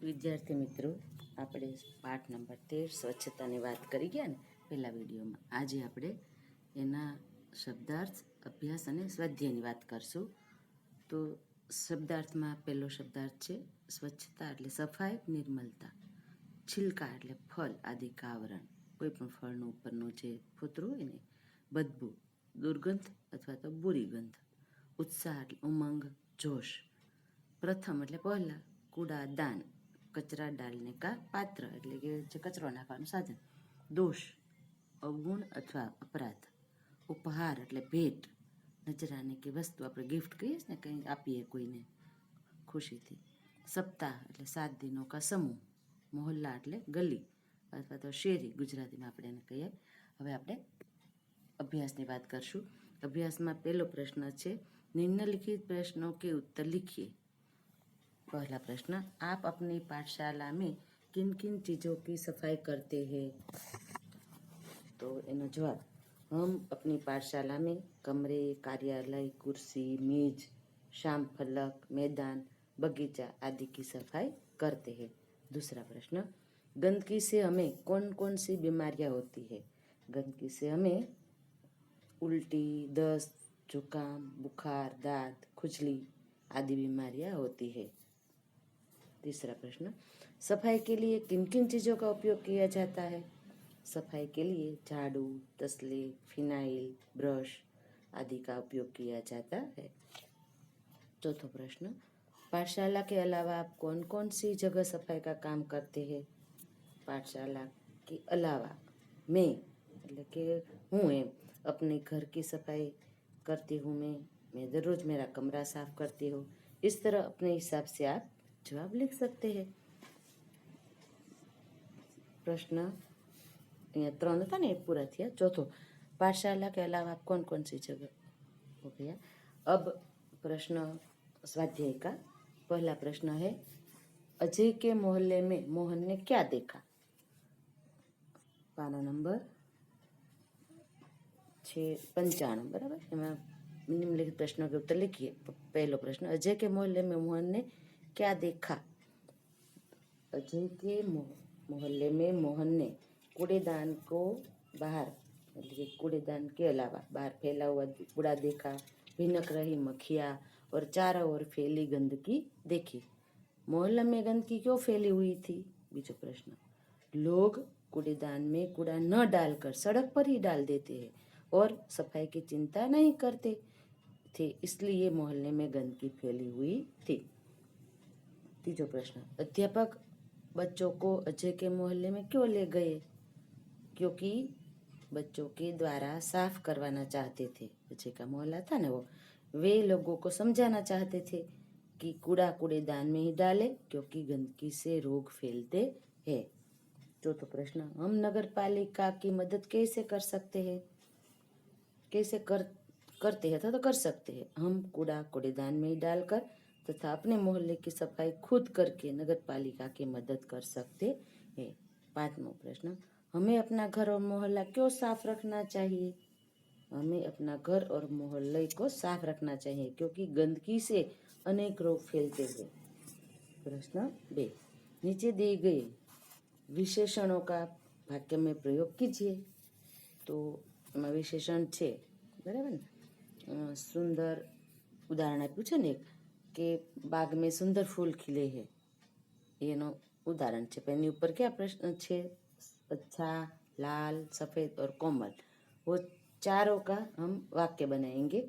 વિદ્યાર્થી મિત્રો, આપણે પાઠ નંબર 13 સ્વચ્છતાની વાત કરી ગયા ને પહેલા વિડીયોમાં. આજે આપણે એના શબ્દાર્થ, અભ્યાસ અને સ્વાધ્યાયની વાત કરશું. તો શબ્દાર્થમાં પહેલો શબ્દાર્થ છે સ્વચ્છતા એટલે સફાઈ, નિર્મલતા. છિલકા એટલે ફળ આદિ આવરણ, કોઈ પણ ફળનું ઉપરનું જે ફોતરું હોય ને. બદબુ, દુર્ગંધ અથવા તો બુરી ગંધ. ઉત્સાહ એટલે ઉમંગ, જોશ. પ્રથમ એટલે પહેલા, કૂડા દાન, કચરા ડાલને કા પાત્ર એટલે કે જે કચરો નાખવાનું સાધન. દોષ, અવગુણ અથવા અપરાધ. ઉપહાર એટલે ભેટ, નજરાની કે વસ્તુ, આપણે ગિફ્ટ કહીએ ને, કંઈ આપીએ કોઈને ખુશીથી. સપ્તાહ એટલે 7 દિનો કા સમૂહ. મોહલ્લા એટલે ગલી અથવા તો શેરી, ગુજરાતીમાં આપણે એને કહીએ. હવે આપણે અભ્યાસની વાત કરશું. અભ્યાસમાં પહેલો પ્રશ્ન છે, निम्नलिखित प्रश्नों के उत्तर लिखिए. पहला प्रश्न, आप अपनी पाठशाला में किन किन चीज़ों की सफाई करते हैं? तो एनो जवाब, हम अपनी पाठशाला में कमरे, कार्यालय, कुर्सी, मेज, शाम फलक, मैदान, बगीचा आदि की सफाई करते हैं. दूसरा प्रश्न, गंदगी से हमें कौन कौन सी बीमारियां होती है? गंदगी से हमें उल्टी, दस्त, जुकाम, बुखार, दांत, खुजली आदि बीमारियां होती है. तीसरा प्रश्न, सफाई के लिए किन किन चीज़ों का उपयोग किया जाता है? सफाई के लिए झाड़ू, तसले, फिनाइल, ब्रश आदि का उपयोग किया जाता है. चौथा प्रश्न, पाठशाला के अलावा आप कौन कौन सी जगह सफाई का काम करते हैं? पाठशाला के अलावा मैं એટલે કે હું अपने घर की सफाई करती हूँ. मैं दररोज मेरा कमरा साफ करती हूँ. इस तरह अपने हिसाब से आप जवाब लिख सकते हैं. प्रश्न यहाँ 3 था ना, पूरा थिया. चौथो, पाठशाला के अलावा आप कौन कौन सी जगह हो गया. अब प्रश्न स्वाध्याय का. पहला प्रश्न है, अजय के मोहल्ले में मोहन ने क्या देखा? पाना नंबर 95 बराबर. एમાં निम्नलिखित प्रश्नों के उत्तर लिखिए. पहलो प्रश्न, अजय के मोहल्ले में मोहन ने क्या देखा? अजय के मोहल्ले में मोहन ने कूड़ेदान को बाहर कूड़ेदान के अलावा बाहर फैला हुआ कूड़ा देखा, भिनक रही मक्खियाँ और चारों ओर फैली गंदगी देखी. मोहल्ले में गंदगी क्यों फैली हुई थी? बीजो प्रश्न, लोग कूड़ेदान में कूड़ा न डालकर सड़क पर ही डाल देते हैं और सफाई की चिंता नहीं करते थे, इसलिए मोहल्ले में गंदगी फैली हुई थी. तीजो प्रश्न, अध्यापक बच्चों को अजय के मोहल्ले में क्यों ले गए? क्योंकि बच्चों के द्वारा साफ करवाना चाहते थे. अजय का मोहल्ला था ना वो, वे लोगों को समझाना चाहते थे कि कूड़ा कूड़ेदान में ही डाले, क्योंकि गंदगी से रोग फैलते हैं. चौथा प्रश्न, हम नगर पालिका की मदद कैसे कर सकते हैं? कैसे करते हैं तो कर सकते हैं. हम कूड़ा कूड़ेदान में ही डालकर तथा अपने मोहल्ले की सफाई खुद करके नगर पालिका की मदद कर सकते हैं. 5वां प्रश्न, हमें अपना घर और मोहल्ला क्यों साफ रखना चाहिए? हमें अपना घर और मोहल्ले को साफ रखना चाहिए क्योंकि गंदगी से अनेक रोग फैलते हैं. प्रश्न 2, नीचे दिए गए विशेषणों का वाक्य में प्रयोग कीजिए. तो એમાં વિશેષણ છે બરાબર ને. સુંદર ઉદાહરણ આપ્યું છે ને, કે બાગ में सुंदर फूल खिले है, એનો ઉદાહરણ છે. પણ એની ઉપર क्या प्रश्न છે? अच्छा, लाल, सफ़ेद और कोमल, वो चारों का हम वाक्य बनाएंगे.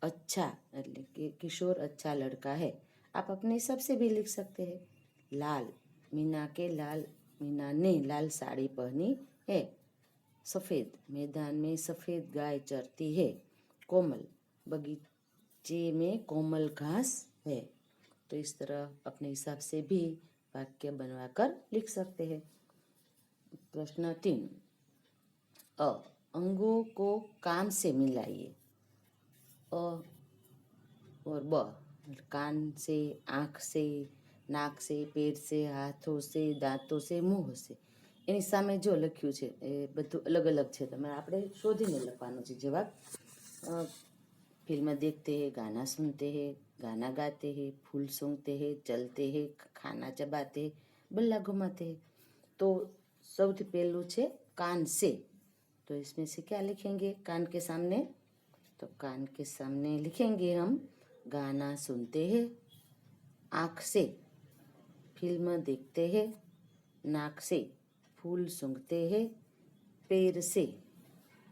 अच्छा એટલે કે किशोर अच्छा लड़का है, आप अपने हिसाब से भी लिख सकते हैं. लाल, मीना ने लाल साड़ी पहनी है. सफ़ेद, मैदान में सफ़ेद गाय चरती है. कोमल, बगीचे में कोमल घास है. तो इस तरह अपने हिसाब से भी वाक्य बनवाकर लिख सकते हैं. प्रश्न 3, अंगों को काम से मिलाइए. अ और ब, कान से, आँख से, नाक से, पेट से, हाथों से, दांतों से, मुँह से. એની સામે જો લખ્યું છે એ બધું અલગ અલગ છે, તમારે આપણે શોધીને લખવાનું છે જવાબ. फिल्म देखते हैं, गाना सुनते हैं, गाना गाते हैं, फूल सूंघते हैं, चलते हैं, खाना चबाते हैं, बल्ला घुमाते हैं। तो सौथी पहलू छे कान से, तो इसमें से क्या लिखेंगे कान के सामने? तो कान के सामने लिखेंगे हम गाना सुनते हैं, आँख से फिल्म देखते हैं, नाक से फूल सूंघते हैं, पैर से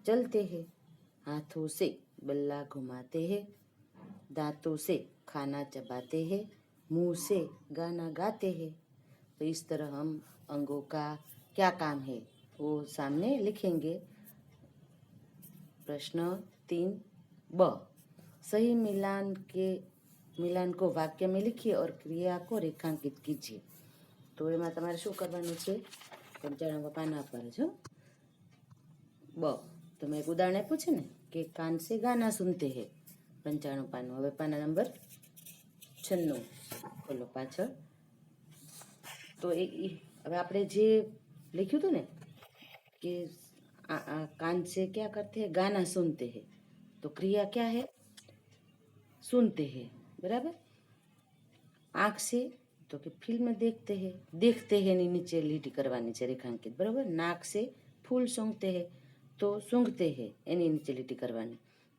चलते हैं, हाथों से बल्ला घुमाते हैं, दांतों से खाना चबाते हैं, मुंह से गाना गाते हैं। तो इस तरह हम अंगों का क्या काम है वो सामने लिखेंगे। प्रश्न 3 ब, सही मिलान को वाक्य में लिखिए और क्रिया को रेखांकित कीजिए। तो એમાં તમારે શું કરવાનું છે? 95 પાના પર જો ब, तो मैं एक उदाहरण आप्યું છે ને કે કાન से गाना सुनते हैं, 95 પાનું। હવે પાના નંબર 96 ખોલો પાછળ। તો હવે આપણે જે લખ્યું હતું ને કે कान से क्या करते हैं? गाना सुनते हैं। तो क्रिया क्या है? सुनते हैं, बराबर। आँख से तो कि फिल्म देखते हैं नीचे લીટી કરવાની છે રેખાંકિત, બરાબર। નાક से फूल सूंघते हैं, तो सूंघते हैं એની નીચે લીટી કરવાની।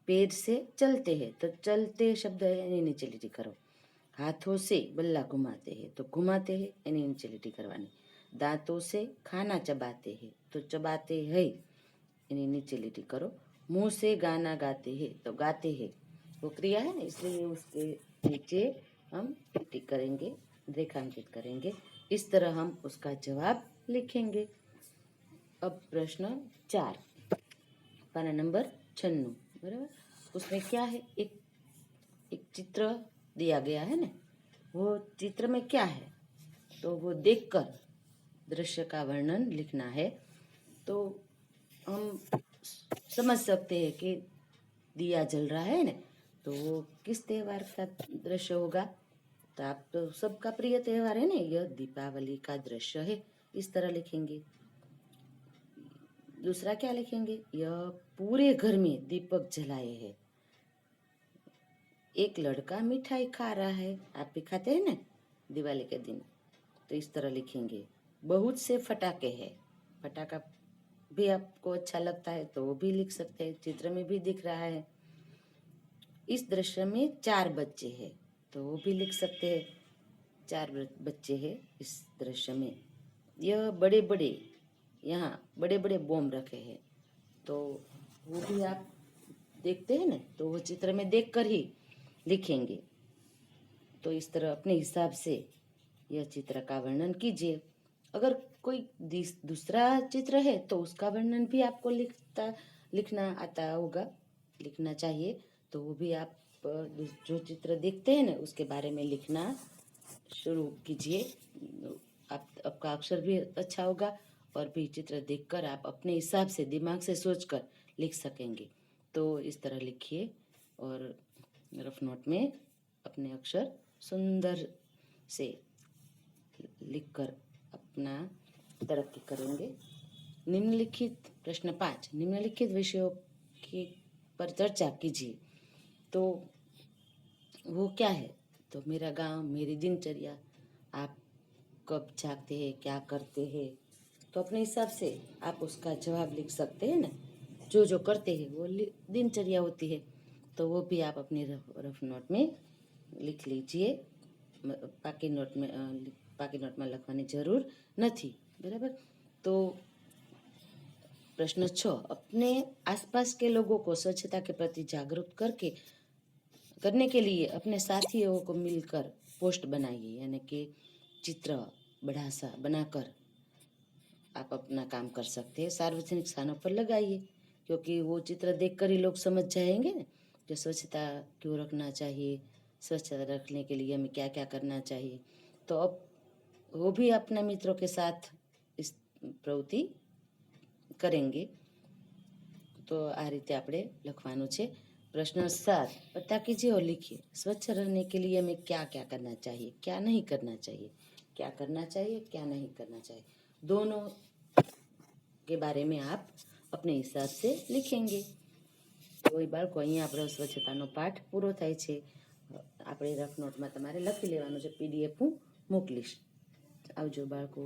पैर से चलते हैं, तो चलते शब्द है એની નીચે લીટી करो। हाथों से बल्ला घुमाते हैं, तो घुमाते हैं એની નીચે લીટી કરવાની। दांतों से खाना चबाते हैं, तो चबाते हैं એની નીચे લીટી करो। मुंह से गाना गाते हैं, तो गाते हैं वो क्रिया है ना, इसलिए उसके नीचे हम टिक करेंगे, रेखांकित करेंगे। इस तरह हम उसका जवाब लिखेंगे। अब प्रश्न 4 पाना नंबर 96, बराबर। उसमें क्या है? एक चित्र दिया गया है ना, वो चित्र में क्या है? तो वो देखकर दृश्य का वर्णन लिखना है। तो हम समझ सकते हैं कि दिया जल रहा है ना, तो वो किस त्यौहार का दृश्य होगा? तो आप तो सबका प्रिय त्यौहार है ना, यह दीपावली का दृश्य है, इस तरह लिखेंगे। दूसरा क्या लिखेंगे? यह पूरे घर में दीपक जलाए हैं, एक लड़का मिठाई खा रहा है। आप भी खाते हैं ना दिवाली के दिन, तो इस तरह लिखेंगे। बहुत से फटाके हैं, फटाका भी आपको अच्छा लगता है तो वो भी लिख सकते हैं, चित्र में भी दिख रहा है। इस दृश्य में 4 बच्चे हैं, तो वो भी लिख सकते हैं, 4 बच्चे हैं इस दृश्य में। यह यहाँ बड़े बड़े बम रखे हैं, तो वो भी आप देखते हैं ना, तो वो चित्र में देखकर ही लिखेंगे। तो इस तरह अपने हिसाब से यह चित्र का वर्णन कीजिए। अगर कोई दूसरा चित्र है तो उसका वर्णन भी आपको लिखना आता होगा, लिखना चाहिए। तो वो भी आप जो चित्र देखते हैं ना उसके बारे में लिखना शुरू कीजिए। आपका अक्षर भी अच्छा होगा और भी चित्र देखकर आप अपने हिसाब से दिमाग से सोचकर लिख सकेंगे। तो इस तरह लिखिए और रफ नोट में अपने अक्षर सुंदर से लिखकर अपना तरक्की करेंगे। निम्नलिखित प्रश्न 5, निम्नलिखित विषयों की पर चर्चा कीजिए। तो वो क्या है? तो मेरा गांव, मेरी दिनचर्या। आप कब जागते हैं, क्या करते हैं? तो अपने हिसाब से आप उसका जवाब लिख सकते हैं ना। जो जो करते हैं वो दिनचर्या होती है, तो वो भी आप अपने रफ नोट में लिख लीजिए। पाकी नोट में लखवानी जरूर नहीं, बराबर। तो प्रश्न 6, अपने आसपास के लोगों को स्वच्छता के प्रति जागरूक करने के लिए अपने साथियों को मिलकर पोस्ट बनाइए, यानी कि चित्र बड़ा सा बनाकर आप अपना काम कर सकते हैं। सार्वजनिक स्थानों पर लगाइए, क्योंकि वो चित्र देखकर ही लोग समझ जाएंगे ना कि स्वच्छता क्यों रखना चाहिए, स्वच्छता रखने के लिए हमें क्या क्या करना चाहिए। तो अब वो भी अपने मित्रों के साथ इस प्रवृत्ति करेंगे। तो आ रीते આપણે લખવાનું છે। प्रश्न 7, पता कीजिए और लिखिए, स्वच्छ रहने के लिए हमें क्या क्या करना चाहिए, क्या नहीं करना चाहिए, क्या करना चाहिए, क्या नहीं करना चाहिए, दोनों के बारे में आप अपने हिसाब से लिखेंगे। तो बाળકો અહીંયા આપણો સ્વચ્છતાનો પાઠ પૂરો થાય છે। આપણે રફ નોટમાં તમારે લખી લેવાનું છે, PDF હું મોકલીશ। આવજો બાળકો.